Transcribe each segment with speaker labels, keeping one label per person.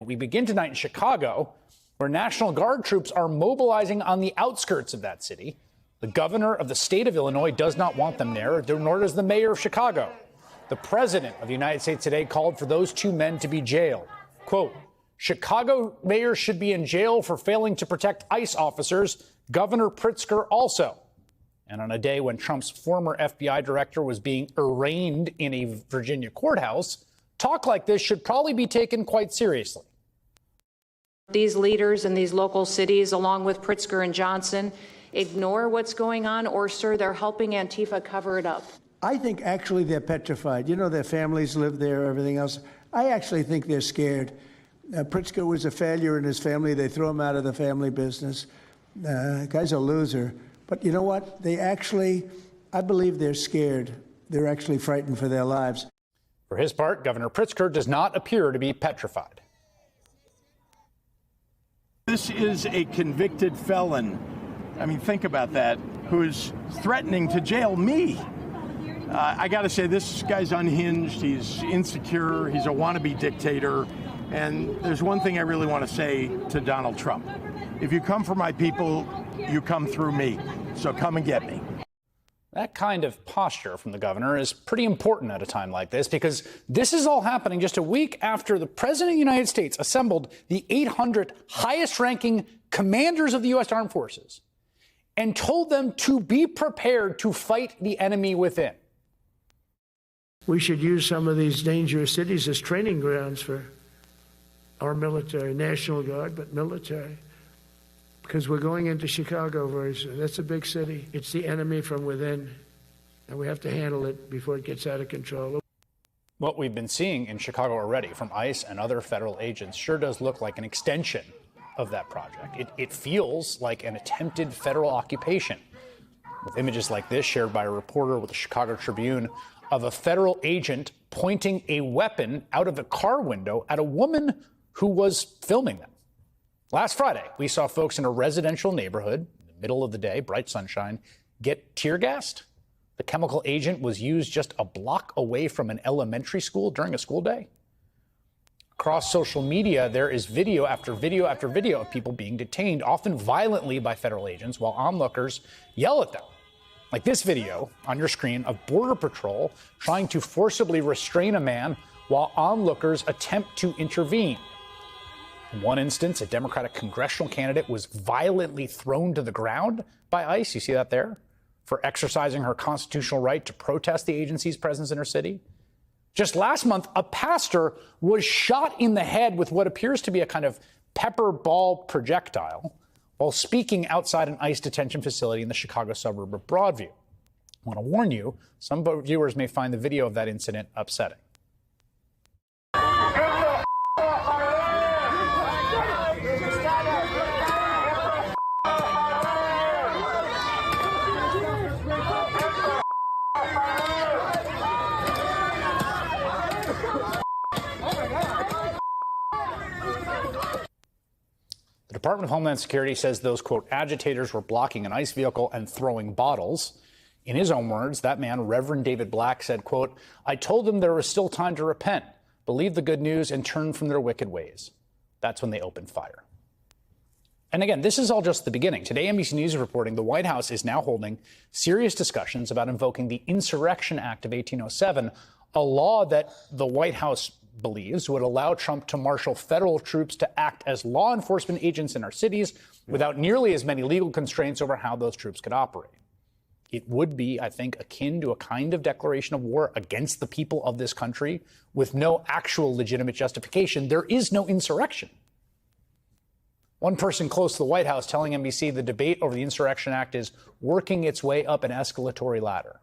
Speaker 1: We begin tonight in Chicago, where National Guard troops are mobilizing on the outskirts of that city. The governor of the state of Illinois does not want them there, nor does the mayor of Chicago. The president of the United States today called for those two men to be jailed. Quote, Chicago mayor should be in jail for failing to protect ICE officers. Governor Pritzker also. And on a day when Trump's former FBI director was being arraigned in a Virginia courthouse, talk like this should probably be taken quite seriously.
Speaker 2: These leaders in these local cities, along with Pritzker and Johnson, ignore what's going on, or, sir, they're helping Antifa cover it up.
Speaker 3: I think actually they're petrified. You know, their families live there, everything else. I actually think they're scared. Pritzker was a failure in his family. They threw him out of the family business. Guy's a loser. But you know what? They actually, I believe they're scared. They're actually frightened for their lives.
Speaker 1: For his part, Governor Pritzker does not appear to be petrified.
Speaker 4: This is a convicted felon. I mean, think about that, who's threatening to jail me. I got to say, this guy's unhinged. He's insecure. He's a wannabe dictator. And there's one thing I really want to say to Donald Trump. If you come for my people, you come through me. So come and get me.
Speaker 1: That kind of posture from the governor is pretty important at a time like this, because this is all happening just a week after the president of the United States assembled the 800 highest-ranking commanders of the U.S. Armed Forces and told them to be prepared to fight the enemy within.
Speaker 5: We should use some of these dangerous cities as training grounds for our military, National Guard, but military. Because we're going into Chicago very soon. That's a big city. It's the enemy from within, and we have to handle it before it gets out of control.
Speaker 1: What we've been seeing in Chicago already from ICE and other federal agents sure does look like an extension of that project. It feels like an attempted federal occupation, with images like this shared by a reporter with the Chicago Tribune of a federal agent pointing a weapon out of a car window at a woman who was filming them. Last Friday, we saw folks in a residential neighborhood, in the middle of the day, bright sunshine, get tear gassed. The chemical agent was used just a block away from an elementary school during a school day. Across social media, there is video after video after video of people being detained, often violently by federal agents, while onlookers yell at them. Like this video on your screen of Border Patrol trying to forcibly restrain a man while onlookers attempt to intervene. In one instance, a Democratic congressional candidate was violently thrown to the ground by ICE. You see that there? For exercising her constitutional right to protest the agency's presence in her city. Just last month, a pastor was shot in the head with what appears to be a kind of pepper ball projectile while speaking outside an ICE detention facility in the Chicago suburb of Broadview. I want to warn you, some viewers may find the video of that incident upsetting. The Department of Homeland Security says those, quote, agitators were blocking an ICE vehicle and throwing bottles. In his own words, that man, Reverend David Black, said, quote, I told them there was still time to repent, believe the good news, and turn from their wicked ways. That's when they opened fire. And again, this is all just the beginning. Today, NBC News is reporting the White House is now holding serious discussions about invoking the Insurrection Act of 1807, a law that the White House believes would allow Trump to marshal federal troops to act as law enforcement agents in our cities without nearly as many legal constraints over how those troops could operate. It would be, I think, akin to a kind of declaration of war against the people of this country with no actual legitimate justification. There is no insurrection. One person close to the White House telling NBC the debate over the Insurrection Act is working its way up an escalatory ladder.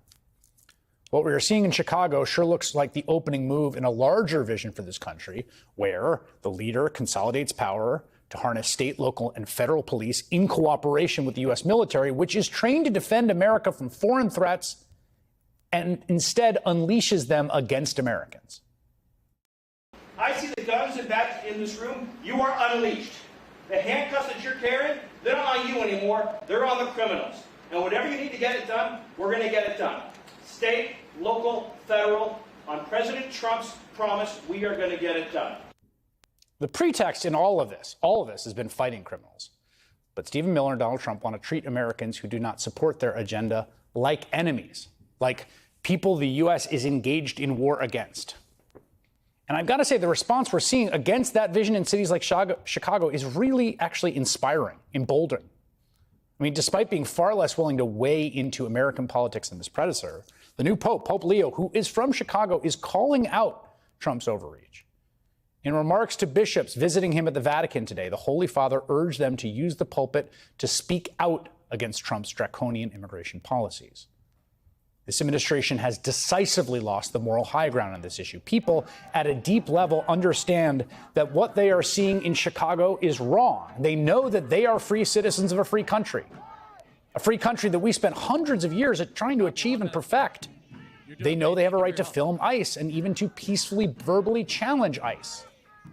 Speaker 1: What we are seeing in Chicago sure looks like the opening move in a larger vision for this country, where the leader consolidates power to harness state, local, and federal police in cooperation with the U.S. military, which is trained to defend America from foreign threats, and instead unleashes them against Americans.
Speaker 6: I see the guns and bats in this room. You are unleashed. The handcuffs that you're carrying, they're not on you anymore. They're on the criminals. And whatever you need to get it done, we're going to get it done. State, local, federal, on President Trump's promise, we are going to get it done.
Speaker 1: The pretext in all of this has been fighting criminals. But Stephen Miller and Donald Trump want to treat Americans who do not support their agenda like enemies, like people the U.S. is engaged in war against. And I've got to say, the response we're seeing against that vision in cities like Chicago is really actually inspiring, emboldening. I mean, despite being far less willing to weigh into American politics than his predecessor, the new Pope, Pope Leo, who is from Chicago, is calling out Trump's overreach. In remarks to bishops visiting him at the Vatican today, the Holy Father urged them to use the pulpit to speak out against Trump's draconian immigration policies. This administration has decisively lost the moral high ground on this issue. People at a deep level understand that what they are seeing in Chicago is wrong. They know that they are free citizens of a free country that we spent hundreds of years at trying to achieve and perfect. They know they have a right to film ICE and even to peacefully, verbally challenge ICE.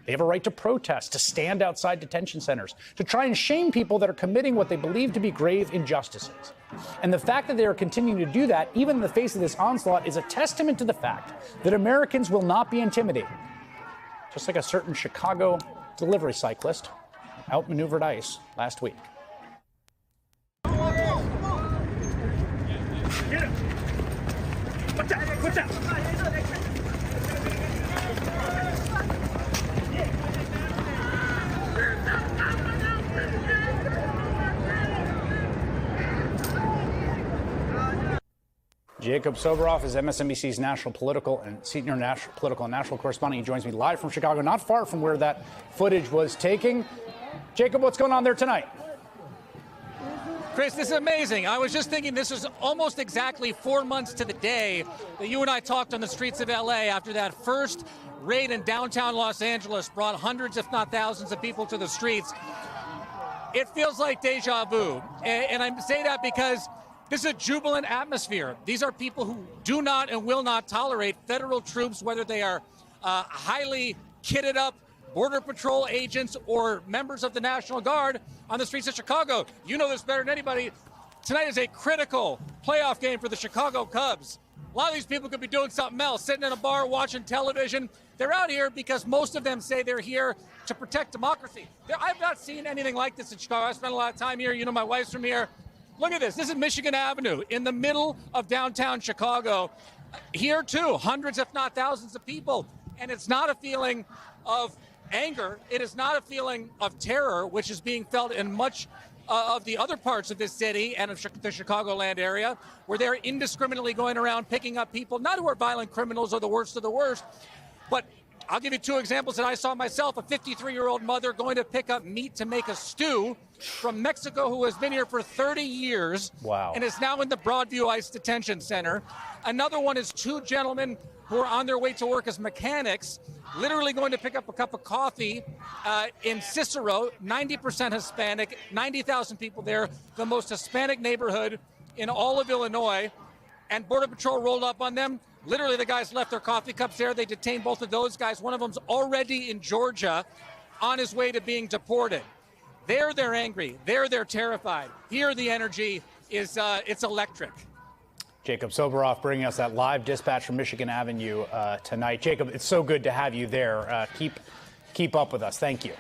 Speaker 1: They have a right to protest, to stand outside detention centers, to try and shame people that are committing what they believe to be grave injustices. And the fact that they are continuing to do that, even in the face of this onslaught, is a testament to the fact that Americans will not be intimidated. Just like a certain Chicago delivery cyclist outmaneuvered ICE last week.
Speaker 6: Get him! What's that? What's that?
Speaker 1: Jacob Soboroff is MSNBC's senior national political and national correspondent. He joins me live from Chicago, not far from where that footage was taken. Jacob, what's going on there tonight?
Speaker 7: Chris, this is amazing. I was just thinking this is almost exactly 4 months to the day that you and I talked on the streets of LA after that first raid in downtown Los Angeles brought hundreds, if not thousands, of people to the streets. It feels like deja vu. And I say that because this is a jubilant atmosphere. These are people who do not and will not tolerate federal troops, whether they are highly kitted up Border Patrol agents or members of the National Guard on the streets of Chicago. You know this better than anybody. Tonight is a critical playoff game for the Chicago Cubs. A lot of these people could be doing something else, sitting in a bar, watching television. They're out here because most of them say they're here to protect democracy. I've not seen anything like this in Chicago. I spent a lot of time here. You know, my wife's from here. Look at this. This is Michigan Avenue in the middle of downtown Chicago. Here, too, hundreds, if not thousands of people. And it's not a feeling of anger. It is not a feeling of terror, which is being felt in much of the other parts of this city and of the Chicagoland area, where they're indiscriminately going around picking up people, not who are violent criminals or the worst of the worst, but I'll give you two examples that I saw myself. A 53-year-old mother going to pick up meat to make a stew from Mexico who has been here for 30 years.
Speaker 1: Wow.
Speaker 7: And is now in the Broadview ICE Detention Center. Another one is two gentlemen who are on their way to work as mechanics, literally going to pick up a cup of coffee in Cicero, 90% Hispanic, 90,000 people there, the most Hispanic neighborhood in all of Illinois. And Border Patrol rolled up on them. Literally, the guys left their coffee cups there. They detained both of those guys. One of them's already in Georgia on his way to being deported. There, they're angry. There, they're terrified. Here, the energy is it's electric.
Speaker 1: Jacob Soboroff bringing us that live dispatch from Michigan Avenue tonight. Jacob, it's so good to have you there. Keep up with us. Thank you.